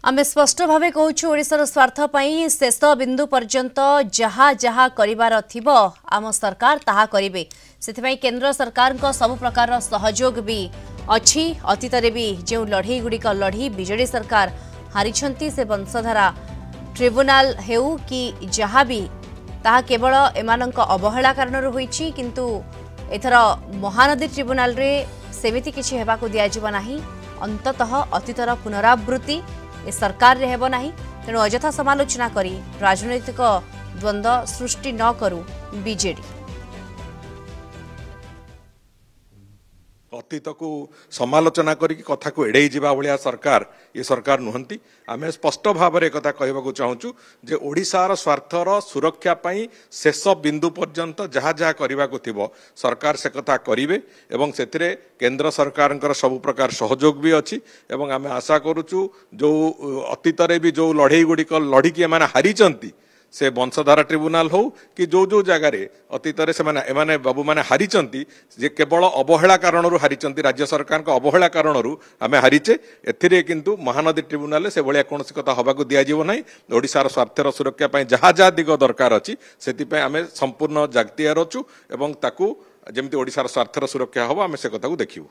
आमे स्पष्ट भावे कहूँ ओडिशार स्वार्थ पई शेष बिंदु पर्यंत जहा जहा करिवार थिबो आम सरकार ताहा करिवे। सेथिपई केंद्र सरकार को सब प्रकार सहयोग भी अछि। अतीत भी जो लड़ई गुड़िक लड़ी बीजेडी सरकार हारिछंती से वंशधारा ट्रिब्यूनाल हेउ कि जहा भी ताहा केवल एमानंक अवहेला कारण होईछि, किंतु एथर महानदी ट्रिब्यूनाल रे सेमिति किछि हेबाको दियाजिबो नाही। अंततः अतीतर पुनरावृत्ति ए सरकार रे हेबो नाही। तेणु अजथा समालोचना करी राजनैतिक द्वंद्व सृष्टि न करू बीजेडी। अतीत को समालोचना करी कथा को एड़े जावा भाया सरकार ये सरकार नुहंती। आम स्पष्ट भाव में कथा कहवाक चाहूँ जे ओडिशार स्वार्थर सुरक्षा पाई शेष बिंदु पर्यंत जहाँ जहाँ करने को सरकार से कथा करेंगे एवं से केंद्र सरकार सब प्रकार सहयोग भी अच्छी। आम आशा करुचु जो अतीत भी जो लड़ई गुड़िक लड़िकी एम हारी से वंशधारा ट्रिब्यूनाल हो कि जो जो जगार अतीत से बाबू मैंने हारी जे केवल अवहेला कारण हारी राज्य सरकार अवहेला कारण आम हारीचे एथिरे किंतु महानदी ट्रिब्यूनाल से भाया कौन कथा हवा दिज्व ना। ओडिशार स्वार्थर सुरक्षा जहाँ जहाँ दिग दरकार अच्छी से आम संपूर्ण जागतियार अच्छु एवं ताकू जमती ओडिशार स्वार्थर सुरक्षा हम आम से कथा देखू।